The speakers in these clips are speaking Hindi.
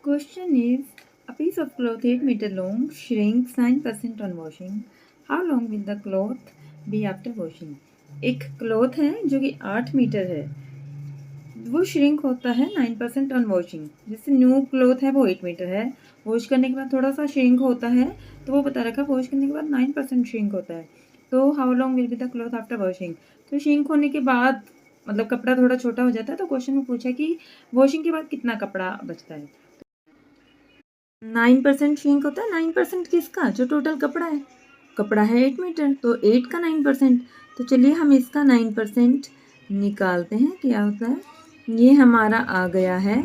Question is, a piece of cloth 8 meter long shrinks 9% on washing. How long will the cloth be after washing? एक क्लॉथ है जो कि 8 मीटर है, वो श्रिंक होता है 9% ऑन वॉशिंग। जैसे न्यू क्लॉथ है वो 8 मीटर है, वॉश करने के बाद थोड़ा सा श्रिंक होता है, तो वो बता रखा वॉश करने के बाद 9% श्रिंक होता है। तो how long will be the cloth after washing? तो श्रिंक होने के बाद मतलब कपड़ा थोड़ा छोटा हो जाता है, तो क्वेश्चन में पूछा कि वॉशिंग के बाद कितना कपड़ा बचता है। 9% श्रिंक होता है। 9% किसका? जो टोटल कपड़ा है। कपड़ा है 8 मीटर, तो 8 का 9%। तो चलिए हम इसका 9% निकालते हैं। क्या होता है? ये हमारा आ गया है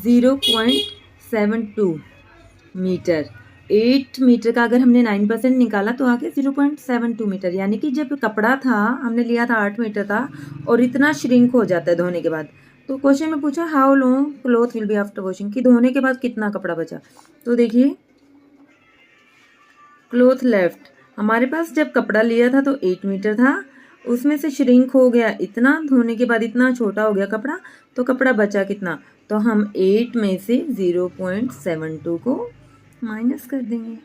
0.72 मीटर। 8 मीटर का अगर हमने 9% निकाला तो आ गया 0.72 मीटर। यानी कि जब कपड़ा था, हमने लिया था 8 मीटर का, और इतना श्रिंक हो जाता है धोने के बाद। तो क्वेश्चन में पूछा how long cloth will be after washing, कि धोने के बाद कितना कपड़ा बचा। तो देखिए, क्लॉथ लेफ्ट, हमारे पास जब कपड़ा लिया था तो 8 मीटर था, उसमें से श्रिंक हो गया इतना, धोने के बाद इतना छोटा हो गया कपड़ा, तो कपड़ा बचा कितना? तो हम 8 में से 0.72 को माइनस कर देंगे,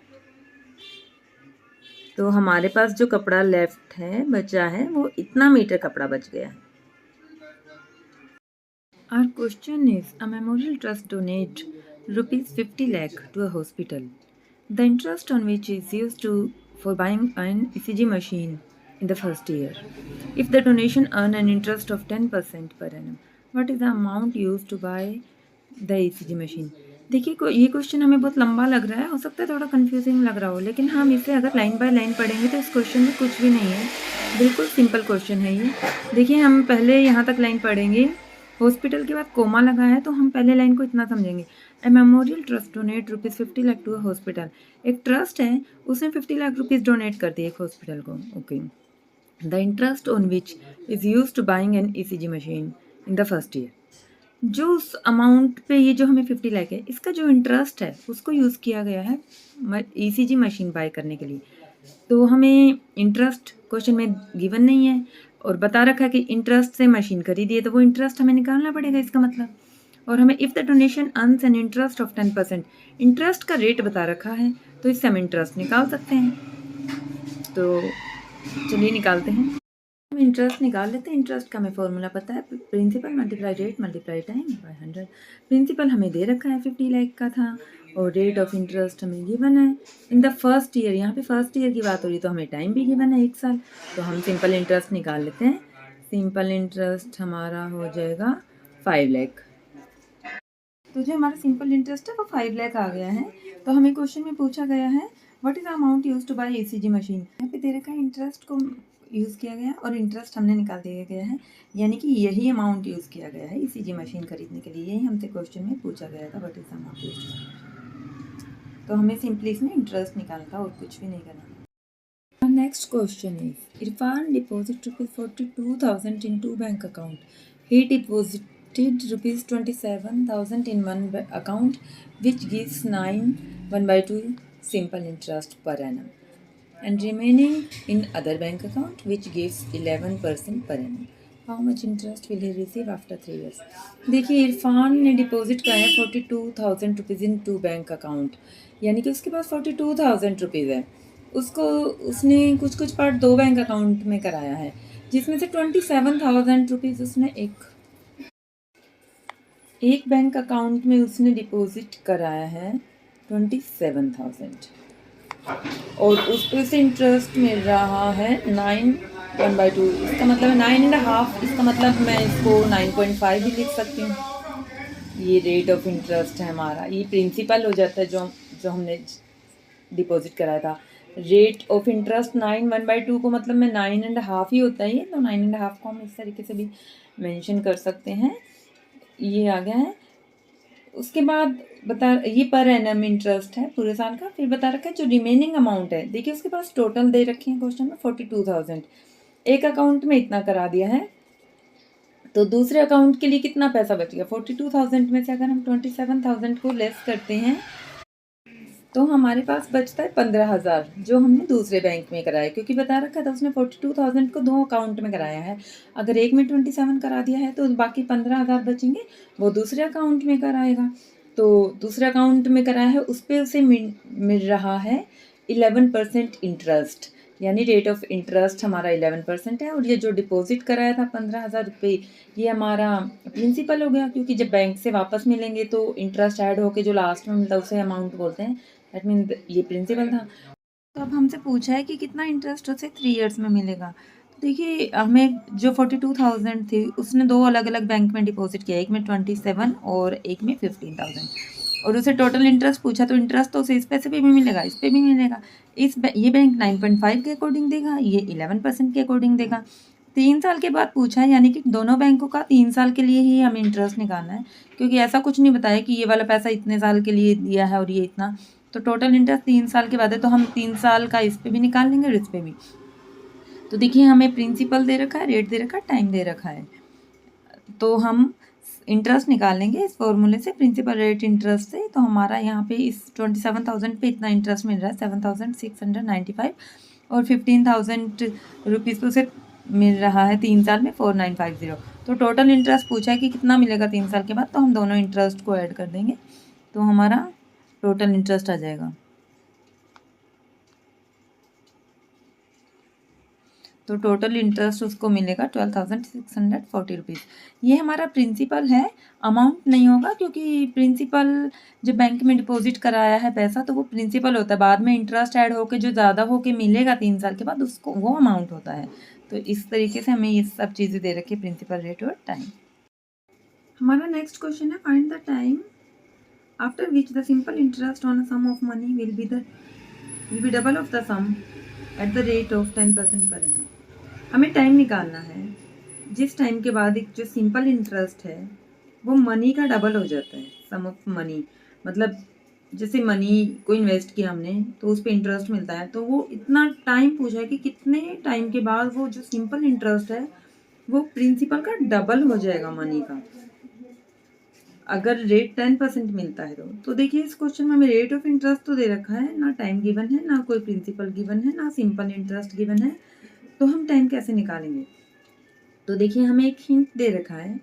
तो हमारे पास जो कपड़ा लेफ्ट है, बचा है, वो इतना मीटर कपड़ा बच गया है। Our question is, a memorial trust donate rupees 50 lakh to a hospital. The interest on which is used for buying an ECG machine in the first year. If the donation earn an interest of 10% per annum, what is the amount used to buy the ECG machine? देखिए, ये क्वेश्चन हमें बहुत लंबा लग रहा है, हो सकता है थोड़ा कंफ्यूजिंग लग रहा हो, लेकिन हम इसे अगर लाइन बाय लाइन पढ़ेंगे तो इस क्वेश्चन में कुछ भी नहीं है, बिल्कुल सिंपल क्वेश्चन है ये। देखिए, हम पहले यहाँ तक लाइन पढ़ेंगे, हॉस्पिटल के बाद कोमा लगा है, तो हम पहले लाइन को इतना समझेंगे, a memorial trust donate rupees 50 lakh to a hospital. एक ट्रस्ट है, उसने 50 लाख रुपीज़ डोनेट कर दिए एक हॉस्पिटल को। Okay, the interest on which is use to buying an ECG machine in the first year. जो उस अमाउंट पे, ये जो हमें 50 लाख है, इसका जो इंटरेस्ट है उसको यूज़ किया गया है ECG मशीन बाय करने के लिए। तो हमें इंटरेस्ट क्वेश्चन में गिवन नहीं है, और बता रखा है कि इंटरेस्ट से मशीन खरीदी है, तो वो इंटरेस्ट हमें निकालना पड़ेगा इसका मतलब। और हमें if the donation earns an interest of 10%, interest का रेट बता रखा है, तो इससे हम इंटरेस्ट निकाल सकते हैं। तो चलिए निकालते हैं, हम इंटरेस्ट निकाल लेते हैं। इंटरेस्ट का हमें फॉर्मूला पता है, principal multiply rate multiply time by 100। Principal हमें दे रखा है 50 लाख का था, और रेट ऑफ इंटरेस्ट हमें गिवन है इन द फर्स्ट ईयर। यहाँ पे फर्स्ट ईयर की बात हो रही, तो हमें टाइम भी गिवन है 1 साल। तो हम सिंपल इंटरेस्ट निकाल लेते हैं। सिंपल इंटरेस्ट हमारा हो जाएगा 5 लाख। तो जो हमारा सिंपल इंटरेस्ट है वो 5 लाख आ गया है। तो हमें क्वेश्चन में पूछा गया है what is the amount use to buy ECG machine. यहाँ पे दे रखा है इंटरेस्ट को यूज़ किया गया और इंटरेस्ट हमने निकाल दिया गया है, यानी कि यही अमाउंट यूज़ किया गया है ECG मशीन खरीदने के लिए। यही हमसे क्वेश्चन में पूछा गया था what is the amount use to. तो हमें सिंपली इसमें इंटरेस्ट निकालना था और कुछ भी नहीं करना। Next question is, Irfan deposit ₹42,000 in 2 bank account. He deposited ₹27,000 in one account, which gives 9/1/2 simple interest per annum, and remaining in other bank account, which gives 11% per annum. How much interest will he receive after 3 years? देखिए, इरफान ने डिपॉजिट कराया है 42,000 रुपीज़ इन 2 बैंक अकाउंट, यानी कि उसके पास 42,000 रुपीज़ है। उसने कुछ पार्ट 2 बैंक अकाउंट में कराया है, जिसमें से 27,000 रुपीज़ उसने एक बैंक अकाउंट में उसने डिपॉजिट कराया है 27,000, और उस पर से इंटरेस्ट मिल रहा है 9/1/2। इसका मतलब है 9.5। इसका मतलब मैं इसको 9.5 भी लिख सकती हूँ। ये रेट ऑफ इंटरेस्ट है हमारा, ये प्रिंसिपल हो जाता है जो हमने डिपॉजिट कराया था। रेट ऑफ इंटरेस्ट 9/1/2 को मतलब में 9.5 ही होता है, तो 9.5 को हम इस तरीके से भी मेंशन कर सकते हैं। ये आ गया है। उसके बाद ये पर एनम इंटरेस्ट है पूरे साल का। फिर बता रखा है जो रिमेनिंग अमाउंट है, देखिए उसके पास टोटल दे रखे हैं क्वेश्चन में 42,000। एक अकाउंट में इतना करा दिया है, तो दूसरे अकाउंट के लिए कितना पैसा बच गया? 42,000 में से अगर हम 27,000 को लेस करते हैं, तो हमारे पास बचता है 15,000, जो हमने दूसरे बैंक में कराया, क्योंकि बता रखा था उसने 42,000 को 2 अकाउंट में कराया है। अगर एक में 27 करा दिया है, तो बाकी 15,000 बचेंगे, वो दूसरे अकाउंट में कराएगा। तो दूसरे अकाउंट में कराया है उस पे उसे मिल रहा है 11% इंटरेस्ट, यानी रेट ऑफ इंटरेस्ट हमारा 11% है। और ये जो डिपॉजिट कराया था 15,000 रुपये, ये हमारा प्रिंसिपल हो गया, क्योंकि जब बैंक से वापस मिलेंगे तो इंटरेस्ट ऐड होके जो लास्ट में मिलता है उसे अमाउंट बोलते हैं। दैट मीन ये प्रिंसिपल था। तो अब हमसे पूछा है कि कितना इंटरेस्ट उसे 3 ईयर्स में मिलेगा। तो देखिए हमें जो 42,000 थी उसने दो अलग अलग बैंक में डिपॉजिट किया, एक में 27 और एक में 15,000, और उसे टोटल इंटरेस्ट पूछा। तो इंटरेस्ट तो उसे इस पैसे पे भी मिलेगा, इस पे भी मिलेगा। ये बैंक 9.5 के अकॉर्डिंग देगा, ये 11% के अकॉर्डिंग देगा। 3 साल के बाद पूछा है, यानी कि दोनों बैंकों का 3 साल के लिए ही हमें इंटरेस्ट निकालना है, क्योंकि ऐसा कुछ नहीं बताया कि ये वाला पैसा इतने साल के लिए दिया है और ये इतना। तो टोटल इंटरेस्ट 3 साल के बाद है, तो हम 3 साल का इस पे भी निकाल लेंगे और इस पे भी। तो देखिए हमें प्रिंसिपल दे रखा है, रेट दे रखा है, टाइम दे रखा है, तो हम इंटरेस्ट निकाल लेंगे इस फॉर्मूले से, प्रिंसिपल रेट इंटरेस्ट से। तो हमारा यहाँ पे इस 27,000 पे इतना इंटरेस्ट मिल रहा है 7,695, और 15,000 रुपीज़ पे उसे मिल रहा है 3 साल में 4,950। तो टोटल इंटरेस्ट पूछा है कि कितना मिलेगा 3 साल के बाद, तो हम दोनों इंटरेस्ट को ऐड कर देंगे, तो हमारा टोटल इंटरेस्ट आ जाएगा। तो टोटल इंटरेस्ट उसको मिलेगा 12,640 रुपीज़। ये हमारा प्रिंसिपल है, अमाउंट नहीं होगा, क्योंकि प्रिंसिपल जब बैंक में डिपॉजिट कराया है पैसा तो वो प्रिंसिपल होता है, बाद में इंटरेस्ट ऐड होके जो ज़्यादा होके मिलेगा 3 साल के बाद उसको वो अमाउंट होता है। तो इस तरीके से हमें ये सब चीज़ें दे रखी है, प्रिंसिपल, रेट और टाइम। हमारा नेक्स्ट क्वेश्चन है, find the time after which the simple interest on a sum of money will be double of the sum at the rate of 10% per annum. हमें टाइम निकालना है जिस टाइम के बाद एक जो सिंपल इंटरेस्ट है वो मनी का डबल हो जाता है, सम ऑफ मनी। मतलब जैसे मनी को इन्वेस्ट किया हमने तो उस पर इंटरेस्ट मिलता है, तो वो इतना टाइम पूछा है कि कितने टाइम के बाद वो जो सिंपल इंटरेस्ट है वो प्रिंसिपल का डबल हो जाएगा मनी का, अगर रेट 10% मिलता है तो देखिए इस क्वेश्चन में हमें रेट ऑफ इंटरेस्ट तो दे रखा है, ना टाइम गिवन है, ना कोई प्रिंसिपल गिवन है, ना सिंपल इंटरेस्ट गिवन है, तो हम टाइम कैसे निकालेंगे। तो देखिए हमें एक हिंट दे रखा है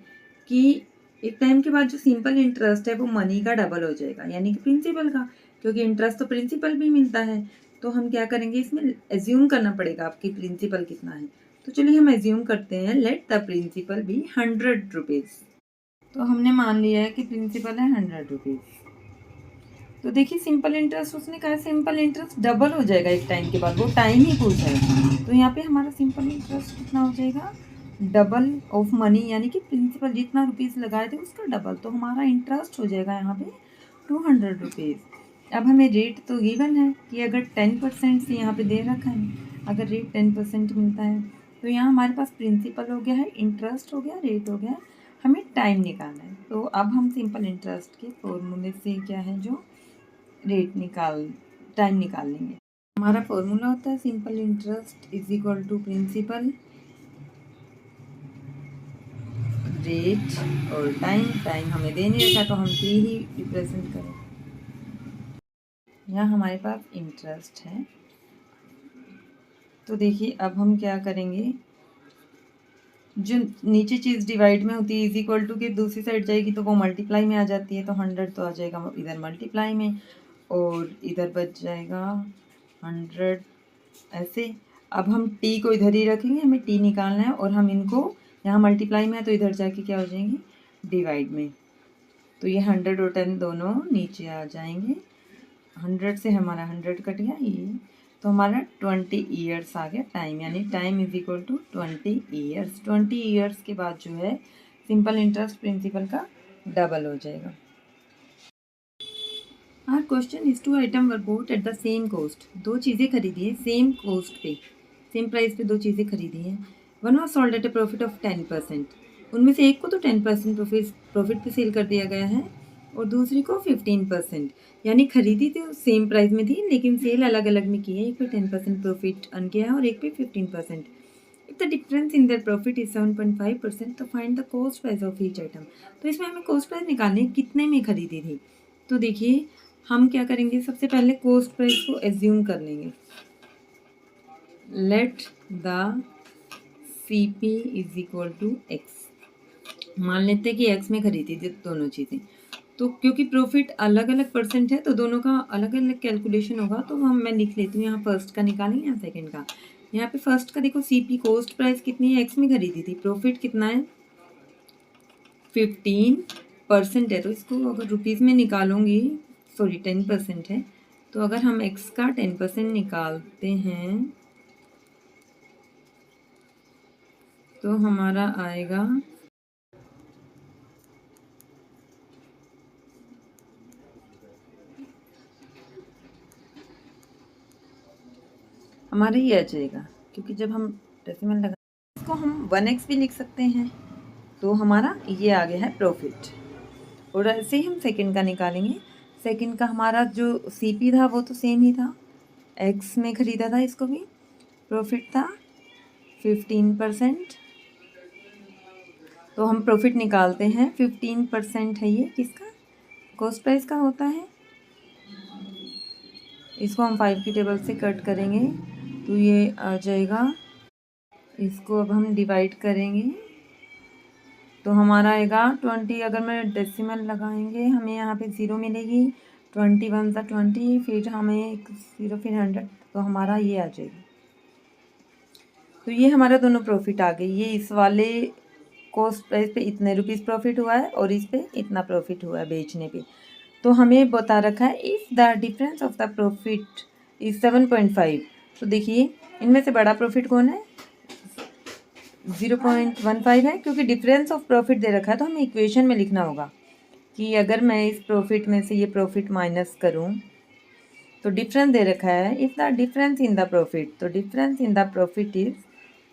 कि एक टाइम के बाद जो सिंपल इंटरेस्ट है वो मनी का डबल हो जाएगा, यानी कि प्रिंसिपल का, क्योंकि इंटरेस्ट तो प्रिंसिपल भी मिलता है। तो हम क्या करेंगे, इसमें एज्यूम करना पड़ेगा आपकी प्रिंसिपल कितना है। तो चलिए हम एज्यूम करते हैं, let the principal be 100 rupees. तो हमने मान लिया है कि प्रिंसिपल है 100 रुपीज़। तो देखिए सिंपल इंटरेस्ट उसने कहा सिंपल इंटरेस्ट डबल हो जाएगा एक टाइम के बाद, वो टाइम ही पूछा है। तो यहाँ पे हमारा सिंपल इंटरेस्ट कितना हो जाएगा, डबल ऑफ मनी, यानी कि प्रिंसिपल जितना रुपीज़ लगाए थे उसका डबल। तो हमारा इंटरेस्ट हो जाएगा यहाँ पे 200 रुपीज़। अब हमें रेट तो गिवन है कि अगर 10% से यहाँ पे दे रखा है, अगर रेट 10% मिलता है तो यहाँ हमारे पास प्रिंसिपल हो गया है, इंटरेस्ट हो गया, रेट हो गया, हमें टाइम निकालना है। तो अब हम सिंपल इंटरेस्ट के फॉर्मूले से क्या है जो टाइम निकाल लेंगे। हमारा फॉर्मूला होता है simple interest is equal to principal, rate और टाइम हमें दे नहीं रखा तो हम टी ही रिप्रेजेंट करें। यहाँ हमारे पास इंटरेस्ट है, तो देखिए अब हम क्या करेंगे, जो नीचे चीज़ डिवाइड में होती है इज इक्वल टू के दूसरी साइड जाएगी तो वो मल्टीप्लाई में आ जाती है, तो 100 तो आ जाएगा इधर मल्टीप्लाई में और इधर बच जाएगा 100 ऐसे। अब हम टी को इधर ही रखेंगे, हमें टी निकालना है, और हम इनको यहाँ मल्टीप्लाई में है तो इधर जाके क्या हो जाएंगे, डिवाइड में। तो ये 100 और 10 दोनों नीचे आ जाएंगे, 100 से हमारा 100 कट गया, ये तो हमारा 20 ईयर्स आ गया टाइम, यानी time is equal to 20 years. 20 years के बाद जो है सिंपल इंटरेस्ट प्रिंसिपल का डबल हो जाएगा। Our question is two item were bought at the same cost. दो चीज़ें खरीदी है सेम कॉस्ट पे, सेम प्राइस पे दो चीज़ें खरीदी हैं। One was sold at a profit of 10%, उनमें से एक को तो 10% प्रॉफिट पे सेल कर दिया गया है और दूसरी को 15%, यानी खरीदी तो सेम प्राइस में थी लेकिन सेल अलग अलग में की है। एक पे 10% प्रॉफिट अर्न किया है और एक पे 15%। If the difference in their profit is 7.5%, तो find the cost price of each item. तो इसमें हमें कॉस्ट प्राइस निकालनी है कितने में खरीदी थी। तो देखिए हम क्या करेंगे, सबसे पहले कॉस्ट प्राइस को एज्यूम कर लेंगे, let the C P is equal to x. मान लेते हैं कि एक्स में खरीदी थी दोनों चीज़ें, तो क्योंकि प्रॉफिट अलग अलग परसेंट है तो दोनों का अलग अलग कैलकुलेशन होगा, तो मैं लिख लेती हूँ। यहाँ फर्स्ट का निकालेंगे, यहाँ सेकंड का। यहाँ पे फर्स्ट का देखो, सीपी कॉस्ट प्राइस कितनी है, एक्स में खरीदी थी, प्रॉफिट कितना है 15% है, तो इसको अगर रुपीज़ में निकालूंगी, सॉरी 10% है, तो अगर हम एक्स का 10% निकालते हैं तो हमारा आएगा हमारा ये आ जाएगा, क्योंकि जब हम डेसिमल लगा इसको हम 1x भी लिख सकते हैं, तो हमारा ये आ गया है प्रॉफिट। और ऐसे ही हम सेकंड का निकालेंगे। सेकंड का हमारा जो सीपी था वो तो सेम ही था, एक्स में ख़रीदा था, इसको भी प्रॉफिट था 15%। तो हम प्रॉफिट निकालते हैं, 15% है ये किसका, कॉस्ट प्राइस का होता है। इसको हम 5 की टेबल से कट करेंगे तो ये आ जाएगा। इसको अब हम डिवाइड करेंगे तो हमारा आएगा 20। अगर मैं डेसिमल लगाएंगे हमें यहाँ पे 0 मिलेगी, 21 सा 20, फिर हमें एक 0, फिर 100, तो हमारा ये आ जाएगा। तो ये हमारा दोनों प्रॉफिट आ गए। ये इस वाले कॉस्ट प्राइस पे इतने रुपीज़ प्रॉफिट हुआ है और इस पे इतना प्रॉफिट हुआ है बेचने पे। तो हमें बता रखा है if the difference of the profit is 7.5। तो देखिए इनमें से बड़ा प्रॉफिट कौन है, 0.15 है, क्योंकि डिफरेंस ऑफ प्रॉफिट दे रखा है तो हमें इक्वेशन में लिखना होगा कि अगर मैं इस प्रॉफिट में से ये प्रॉफिट माइनस करूं तो डिफरेंस दे रखा है if the difference in the profit, तो difference in the profit is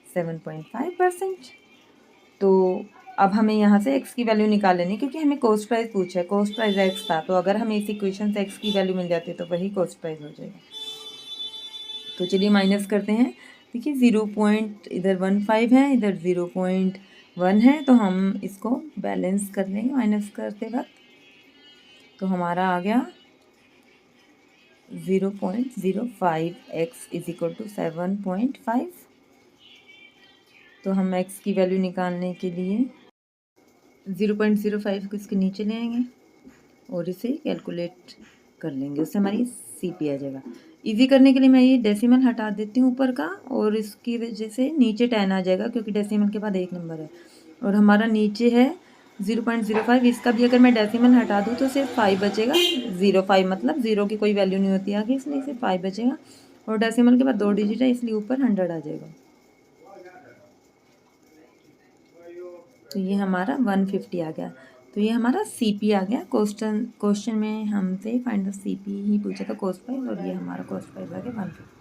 7.5%। तो अब हमें यहाँ से x की वैल्यू निकाल लेनी, क्योंकि हमें कॉस्ट प्राइस पूछा है, कॉस्ट प्राइस x था, तो अगर हमें इस इक्वेशन से x की वैल्यू मिल जाती तो वही कॉस्ट प्राइस हो जाएगा। तो चलिए माइनस करते हैं। देखिए 0 पॉइंट इधर 15 है, इधर 0.1 है, तो हम इसको बैलेंस कर लेंगे माइनस करते वक्त। तो हमारा आ गया 0.05 x इज इक्वल टू 7.5। तो हम x की वैल्यू निकालने के लिए 0.05 को इसके नीचे ले आएंगे और इसे कैलकुलेट कर लेंगे, उससे हमारी सीपी आ जाएगा। इजी करने के लिए मैं ये डेसिमल हटा देती हूँ ऊपर का, और इसकी वजह से नीचे 10 आ जाएगा, क्योंकि डेसिमल के बाद एक नंबर है और हमारा नीचे है 0.05। इसका भी अगर मैं डेसिमल हटा दूँ तो सिर्फ 5 बचेगा, 0.5 मतलब 0 की कोई वैल्यू नहीं होती आगे, इसलिए सिर्फ 5 बचेगा। और डेसिमल के बाद 2 डिजिट है इसलिए ऊपर 100 आ जाएगा। तो ये हमारा 150 आ गया। तो ये हमारा सीपी आ गया। क्वेश्चन में हमसे फाइंड द सीपी ही पूछा था, कॉस्ट प्राइस, और ये हमारा कॉस्ट प्राइस आ गया 150।